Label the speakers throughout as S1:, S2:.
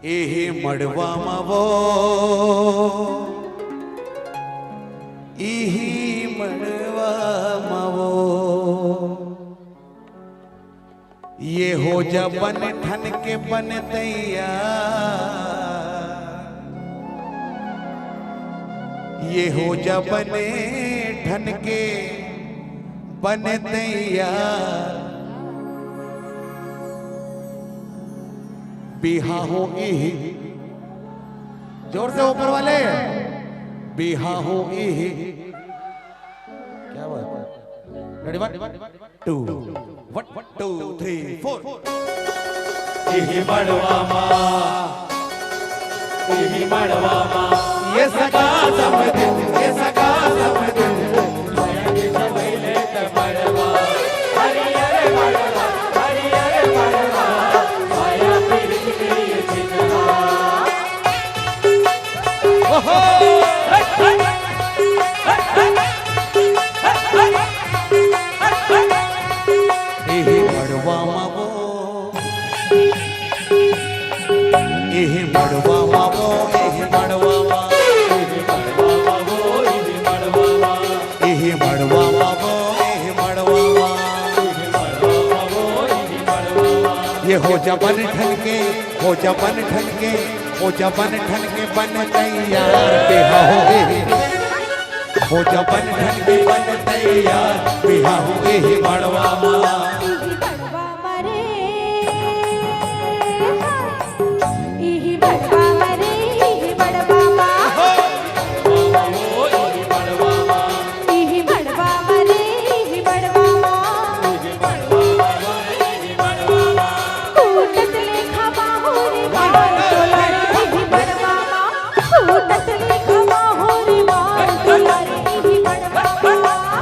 S1: एहे मड़वामा वो एहे मड़वामा वो ये हो जा बन ठन के बन तैयार ये हो जा बने ठन के बन तैयार बिहा हो एहे जोर से ऊपर वाले बिहा हो एहे क्या बात रेडी 1 2 1 2 3 4
S2: एहे मड़वामा
S1: ये सगा समदिन ये सगा समदिन
S2: ये सबैले त मड़वा हरियर मड़वा माया पीर के चितवा
S1: ओहो एहे मड़वामा वो एहे मड़वामा वो एहे मड़वामा एहे मड़वामा वो एहे मड़वामा ये हो जा बन ठन के हो जा बन ठन के हो जा बन ठन के बन तैयार बिहा हो एहे हो जा बन ठन के बन तैयार बिहा हो एहे मड़वामा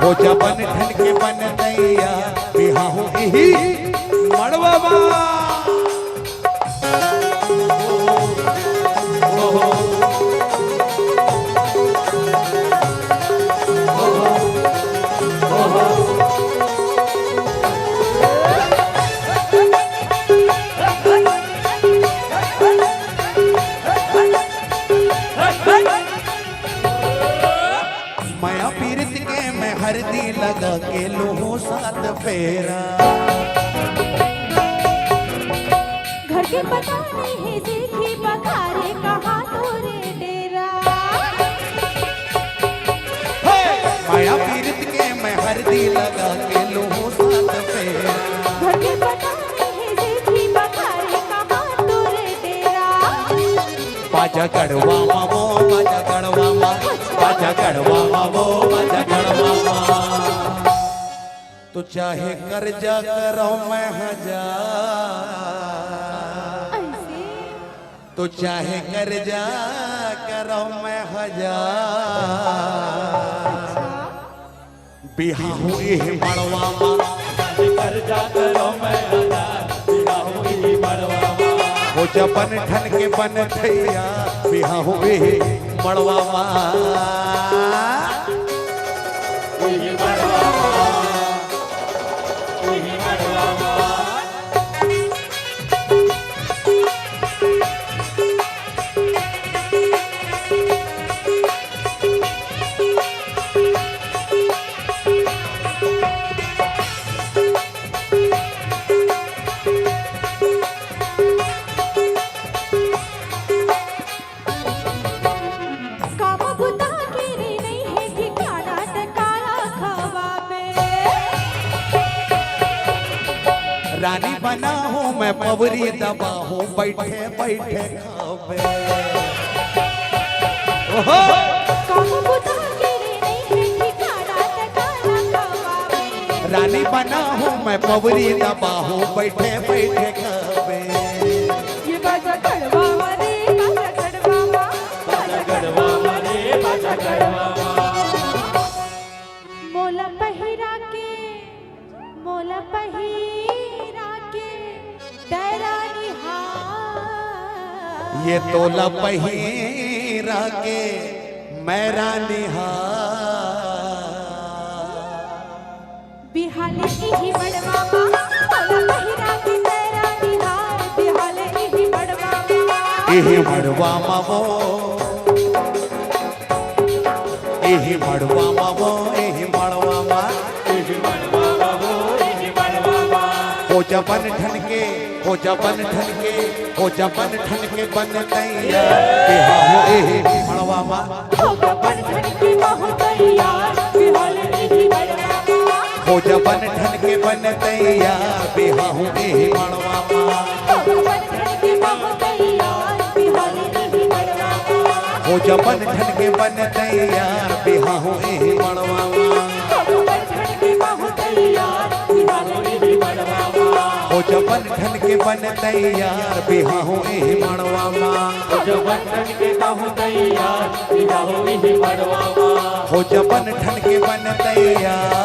S1: हो जा बन ठन के बन तैयार बिहा हो एही मड़वामा माया पीरत के मैं हरदी लगा के लोहो साथ फेरा
S3: घर के पता नहीं देखी बखारे कहाँ तोरे डेरा
S1: माया पीरत के मैं हरदी लगा के लोहो साथ फेरा
S3: घर के पता नहीं देखी बखारे कहाँ तोरे डेरा
S1: बाजा गढ़वामा वो बाजा गढ़वामा बाजा गढ़वामा वो बाजा गढ़वामा तो चाहे कर्जा करो मैं हजार
S3: ऐसे
S1: तो चाहे कर्जा करो मैं हजार बिहा हो एहे मड़वामा
S2: कर्जा करो मैं हजार बिहा हो एहे मड़वामा
S1: हो जा बन ठन के बन थैया बिहा हो एहे मड़वामा
S2: एहे मड़वामा एहे मड़वामा
S3: काम बुता केरी नहीं है ठिकाना टकारा खवा में
S1: रानी बना हूँ मैं पवरी दबा हूँ बैठे बैठे खावे ओहो
S3: काम बुता केरी नहीं है ठिकाना टकारा खवा में
S1: रानी बना हूँ मैं पवरी दबा हूँ बैठे बैठे खावे
S3: ये बाजा कड़वा रे बाजा कड़वा
S2: गढ़वामा रे बाजा गढ़वामा
S3: मोला पहिरा के डरा निहार
S1: ये तोला पहिरा के मेरा निहार
S3: बिहाले इही बड़वा
S1: एही मड़वा वो एही मड़वा वो एही मड़वा हो जबन ठन के हो जबन ठन के हो जबन ठन के बन तैयार बिहा हो एही मड़वा
S3: हो जबन ठन के बहु तैयार बिहाल एही मड़वा
S1: हो जबन ठन के बन तैयार बिहा हो एही मड़वा
S3: हो जबन ठन के बहु तैयार बिहाल एही मड़वा
S1: हो जबन ठन के बन तैयार बिहा हो एही मड़वा
S2: हो जबन ठन के बहु तैयार बिहा हो एही मड़वा
S1: हो जबन ठन के बन तैयार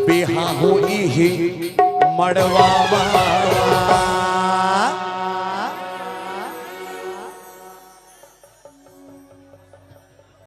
S1: बिहा हो एही मड़वा